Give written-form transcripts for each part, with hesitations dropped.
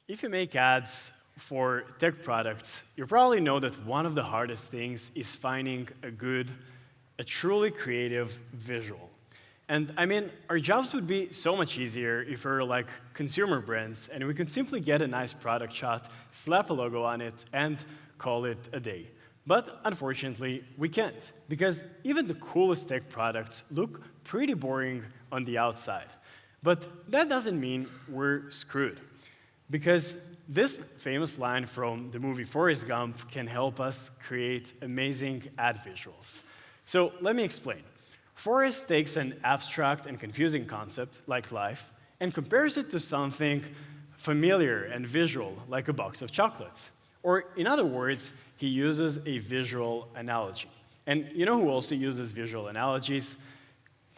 If you make ads for tech products, you probably know that one of the hardest things is finding a truly creative visual. And I mean, our jobs would be so much easier if we were like consumer brands and we could simply get a nice product shot, slap a logo on it, and call it a day. But unfortunately, we can't, because even the coolest tech products look pretty boring on the outside. But that doesn't mean we're screwed, because this famous line from the movie Forrest Gump can help us create amazing ad visuals. So let me explain. Forrest takes an abstract and confusing concept, like life, and compares it to something familiar and visual, like a box of chocolates. Or in other words, he uses a visual analogy. And you know who also uses visual analogies?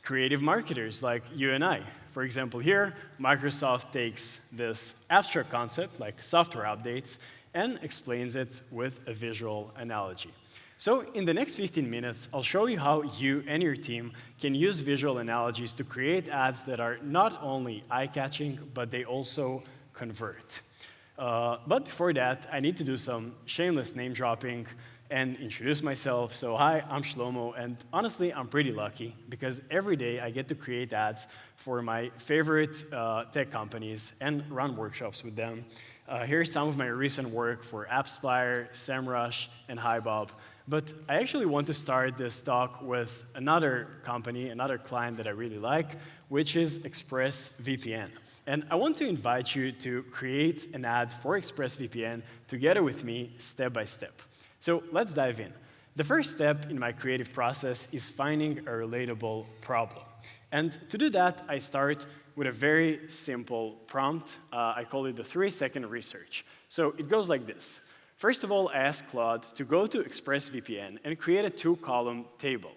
Creative marketers like you and I. For example, here, Microsoft takes this abstract concept, like software updates, and explains it with a visual analogy. So in the next 15 minutes, I'll show you how you and your team can use visual analogies to create ads that are not only eye-catching, but they also convert. But before that, I need to do some shameless name dropping and introduce myself. So hi, I'm Shlomo, and honestly, I'm pretty lucky because every day I get to create ads for my favorite tech companies and run workshops with them. Here's some of my recent work for AppsFlyer, SEMrush, and HiBob. But I actually want to start this talk with another company, another client that I really like, which is ExpressVPN. And I want to invite you to create an ad for ExpressVPN together with me, step by step. So let's dive in. The first step in my creative process is finding a relatable problem. And to do that, I start with a very simple prompt. I call it the 3-second research. So it goes like this. First of all, I ask Claude to go to ExpressVPN and create a 2-column table.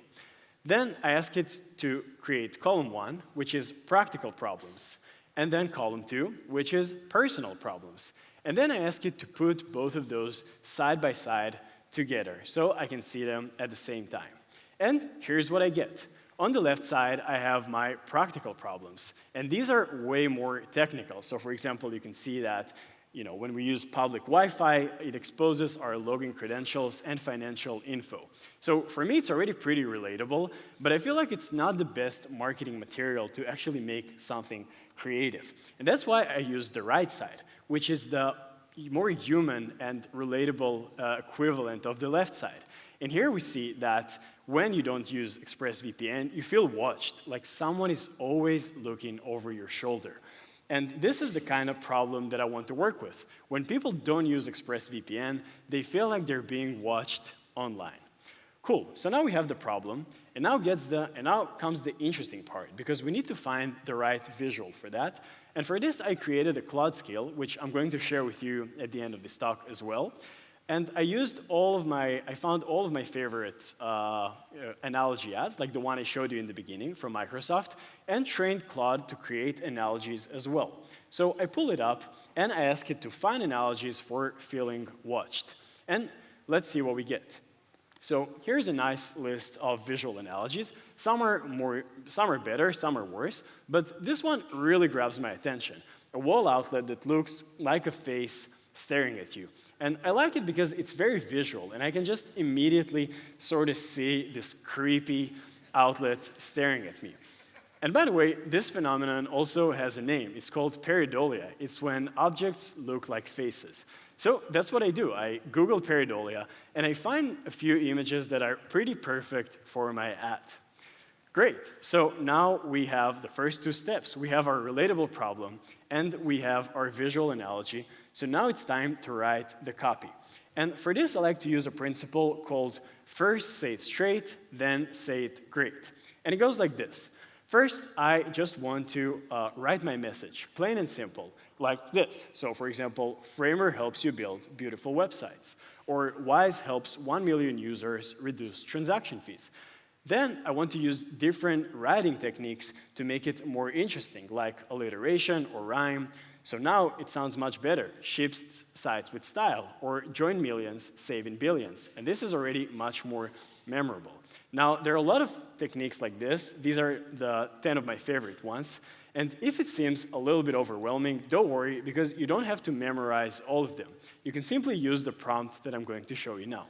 Then I ask it to create column 1, which is practical problems, and then column 2, which is personal problems. And then I ask it to put both of those side by side together so I can see them at the same time. And here's what I get. On the left side, I have my practical problems. And these are way more technical. So for example, you can see that when we use public Wi-Fi, it exposes our login credentials and financial info. So for me, it's already pretty relatable, but I feel like it's not the best marketing material to actually make something creative. And that's why I use the right side, which is the more human and relatable equivalent of the left side. And here we see that when you don't use ExpressVPN, you feel watched, like someone is always looking over your shoulder. And this is the kind of problem that I want to work with. When people don't use ExpressVPN, they feel like they're being watched online. Cool, so now we have the problem, and now comes the interesting part, because we need to find the right visual for that. And for this, I created a Claude skill, which I'm going to share with you at the end of this talk as well. And I found all of my favorite analogy ads, like the one I showed you in the beginning from Microsoft, and trained Claude to create analogies as well. So I pull it up, and I ask it to find analogies for feeling watched. And let's see what we get. So here's a nice list of visual analogies. Some are better, some are worse, but this one really grabs my attention. A wall outlet that looks like a face staring at you. And I like it because it's very visual, and I can just immediately sort of see this creepy outlet staring at me. And by the way, this phenomenon also has a name. It's called pareidolia. It's when objects look like faces. So that's what I do. I Google pareidolia, and I find a few images that are pretty perfect for my ad. Great. So now we have the first 2 steps. We have our relatable problem, and we have our visual analogy. So now it's time to write the copy. And for this, I like to use a principle called first say it straight, then say it great. And it goes like this. First, I just want to write my message, plain and simple, like this. So for example, Framer helps you build beautiful websites, or Wise helps 1 million users reduce transaction fees. Then I want to use different writing techniques to make it more interesting, like alliteration or rhyme. So now it sounds much better. Ships sites with style, or join millions, save in billions. And this is already much more memorable. Now, there are a lot of techniques like this. These are the 10 of my favorite ones. And if it seems a little bit overwhelming, don't worry, because you don't have to memorize all of them. You can simply use the prompt that I'm going to show you now.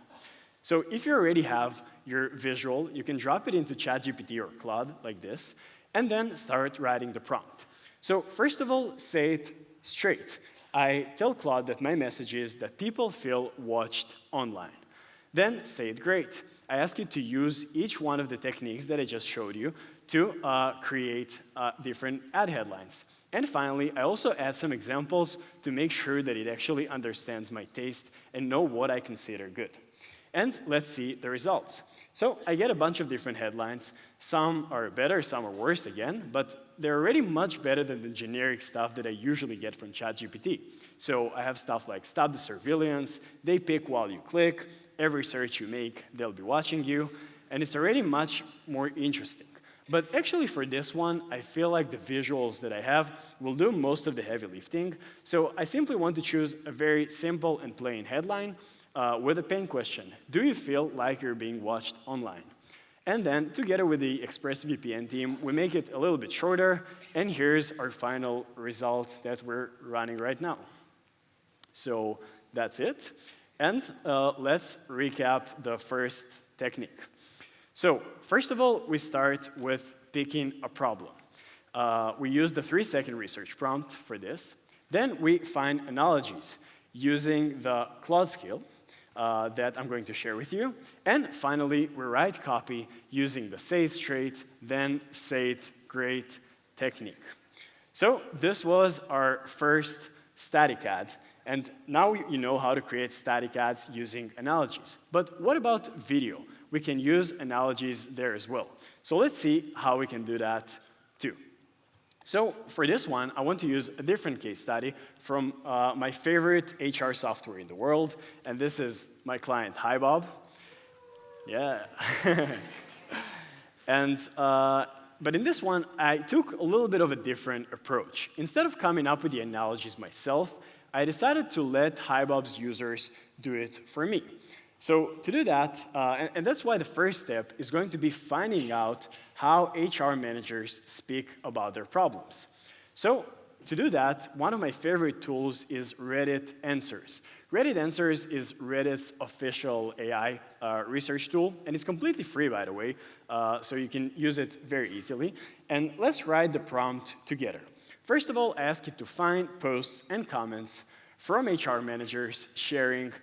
So if you already have your visual, you can drop it into ChatGPT or Claude like this, and then start writing the prompt. So first of all, say it straight. I tell Claude that my message is that people feel watched online. Then say it great. I ask you to use each one of the techniques that I just showed you to create different ad headlines. And finally, I also add some examples to make sure that it actually understands my taste and know what I consider good. And let's see the results. So I get a bunch of different headlines. Some are better, some are worse again, but they're already much better than the generic stuff that I usually get from ChatGPT. So I have stuff like stop the surveillance, they pick while you click, every search you make, they'll be watching you, and it's already much more interesting. But actually for this one, I feel like the visuals that I have will do most of the heavy lifting. So I simply want to choose a very simple and plain headline with a pain question. Do you feel like you're being watched online? And then, together with the ExpressVPN team, we make it a little bit shorter, and here's our final result that we're running right now. So that's it. And let's recap the first technique. So first of all, we start with picking a problem. We use the 3-second research prompt for this. Then we find analogies using the Claude skill that I'm going to share with you. And finally, we write copy using the say it straight, then say it great technique. So this was our first static ad. And now you know how to create static ads using analogies. But what about video? We can use analogies there as well. So let's see how we can do that too. So for this one, I want to use a different case study from my favorite HR software in the world. And this is my client, HiBob. Yeah. And, but in this one, I took a little bit of a different approach. Instead of coming up with the analogies myself, I decided to let HiBob's users do it for me. So to do that, and that's why the first step is going to be finding out how HR managers speak about their problems. So to do that, one of my favorite tools is Reddit Answers. Reddit Answers is Reddit's official AI research tool, and it's completely free, by the way, so you can use it very easily. And let's write the prompt together. First of all, I ask you to find posts and comments from HR managers sharing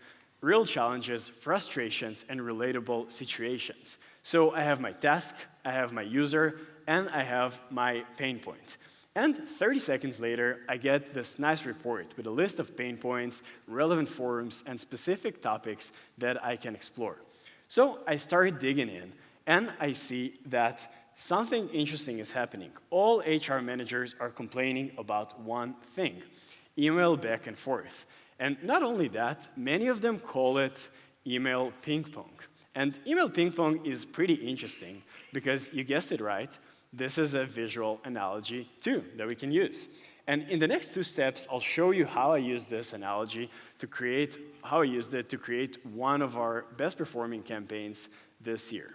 real challenges, frustrations, and relatable situations. So I have my task, I have my user, and I have my pain point. And 30 seconds later, I get this nice report with a list of pain points, relevant forums, and specific topics that I can explore. So I started digging in, and I see that something interesting is happening. All HR managers are complaining about one thing: email back and forth. And not only that, many of them call it email ping pong. And email ping pong is pretty interesting because, you guessed it right, this is a visual analogy too that we can use. And in the next 2 steps, I'll show you how I use this analogy to create, how I used it to create one of our best performing campaigns this year.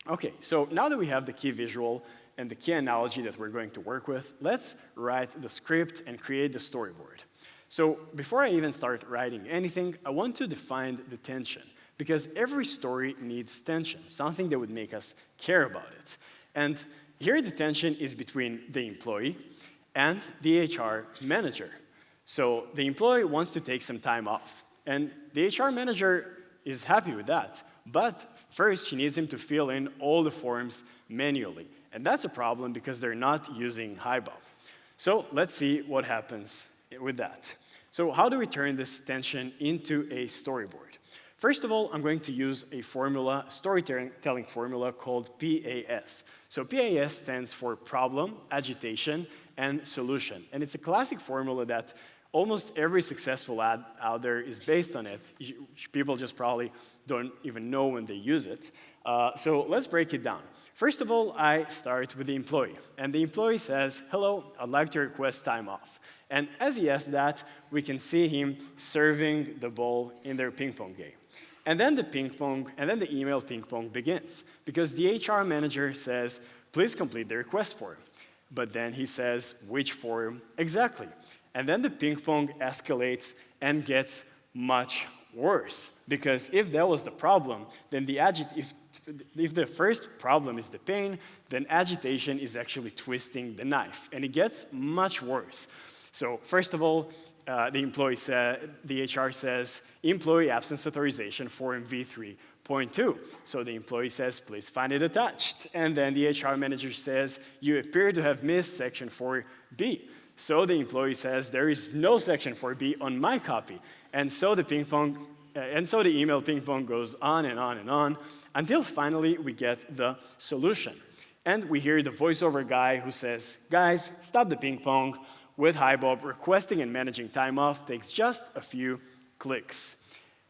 Okay, so now that we have the key visual and the key analogy that we're going to work with, let's write the script and create the storyboard. So before I even start writing anything, I want to define the tension, because every story needs tension, something that would make us care about it. And here the tension is between the employee and the HR manager. So the employee wants to take some time off, and the HR manager is happy with that. But first, she needs him to fill in all the forms manually. And that's a problem because they're not using HiBob. So let's see what happens with that. So how do we turn this tension into a storyboard? First of all, I'm going to use a formula, storytelling formula called PAS. So PAS stands for problem, agitation, and solution. And it's a classic formula that almost every successful ad out there is based on it. People just probably don't even know when they use it. So let's break it down. First of all, I start with the employee. And the employee says, hello, I'd like to request time off. And as he asks that, we can see him serving the ball in their ping pong game. And then the email ping pong begins, because the HR manager says, please complete the request form. But then he says, which form exactly? And then the ping pong escalates and gets much worse, because if that was the problem, then if the first problem is the pain, then agitation is actually twisting the knife, and it gets much worse. So first of all, the HR says, employee absence authorization form V3.2. So the employee says, please find it attached. And then the HR manager says, you appear to have missed section 4B. So the employee says, there is no section 4B on my copy. And so the email ping pong goes on and on and on, until finally we get the solution. And we hear the voiceover guy who says, guys, stop the ping pong. With HiBob, requesting and managing time off takes just a few clicks.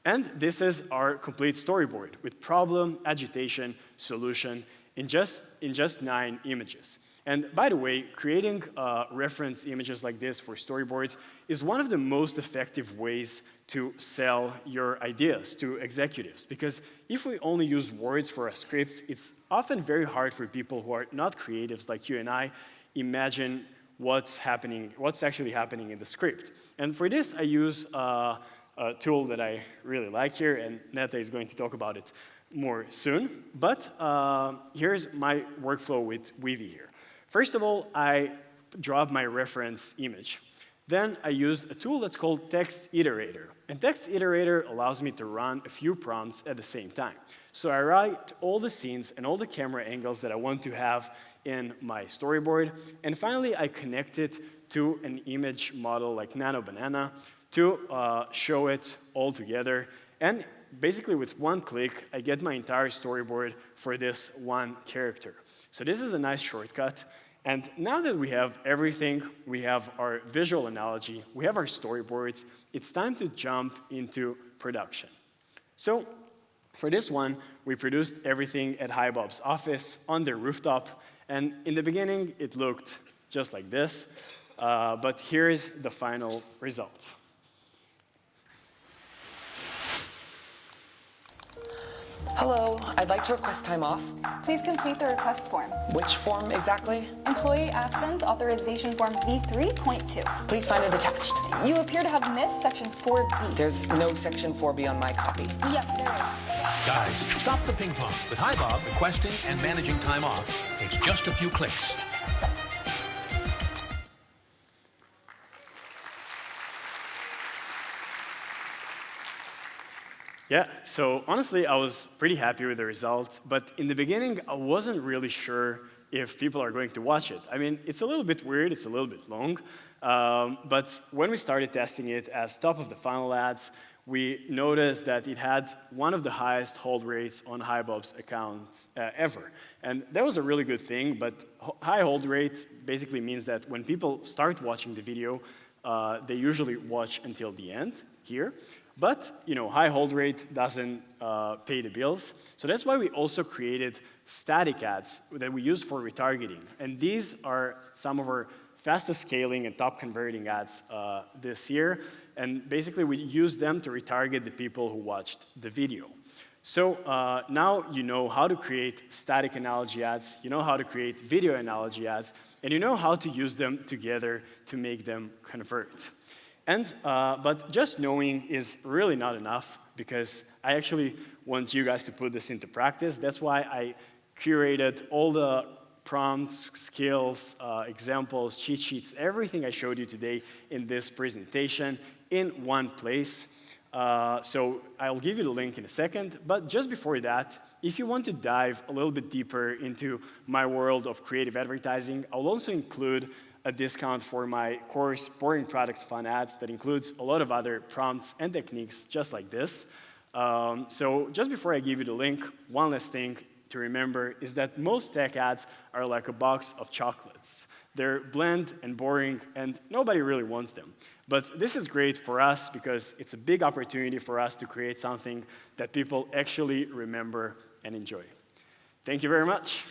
And this is our complete storyboard with problem, agitation, solution in just 9 images. And by the way, creating reference images like this for storyboards is one of the most effective ways to sell your ideas to executives. Because if we only use words for our scripts, it's often very hard for people who are not creatives like you and I imagine what's actually happening in the script. And for this, I use a tool that I really like here, and Neta is going to talk about it more soon. But here's my workflow with Weavy here. First of all, I drop my reference image. Then I used a tool that's called Text Iterator. And Text Iterator allows me to run a few prompts at the same time. So I write all the scenes and all the camera angles that I want to have in my storyboard. And finally, I connect it to an image model like nano-banana to show it all together. And basically, with one click, I get my entire storyboard for this one character. So this is a nice shortcut. And now that we have everything, we have our visual analogy, we have our storyboards, it's time to jump into production. So for this one, we produced everything at HiBob's office on their rooftop. And in the beginning, it looked just like this. But here's the final result. Hello, I'd like to request time off. Please complete the request form. Which form exactly? Employee absence authorization form V3.2. Please find it attached. You appear to have missed section 4B. There's no section 4B on my copy. Yes, there is. Guys, stop the ping pong. With HiBob, requesting and managing time off takes just a few clicks. Yeah, so honestly, I was pretty happy with the result, but in the beginning, I wasn't really sure if people are going to watch it. I mean, it's a little bit weird, it's a little bit long, but when we started testing it as top of the funnel ads, we noticed that it had one of the highest hold rates on HiBob's account ever. And that was a really good thing, but high hold rate basically means that when people start watching the video, they usually watch until the end here. But high hold rate doesn't pay the bills. So that's why we also created static ads that we use for retargeting. And these are some of our fastest scaling and top converting ads this year. And basically, we use them to retarget the people who watched the video. So now you know how to create static analogy ads, you know how to create video analogy ads, and you know how to use them together to make them convert. But just knowing is really not enough, because I actually want you guys to put this into practice. That's why I curated all the prompts, skills, examples, cheat sheets, everything I showed you today in this presentation in one place. So I'll give you the link in a second. But just before that, if you want to dive a little bit deeper into my world of creative advertising, I'll also include a discount for my course, Boring Products Fun Ads, that includes a lot of other prompts and techniques just like this. So just before I give you the link, one last thing to remember is that most tech ads are like a box of chocolates. They're bland and boring, and nobody really wants them. But this is great for us because it's a big opportunity for us to create something that people actually remember and enjoy. Thank you very much.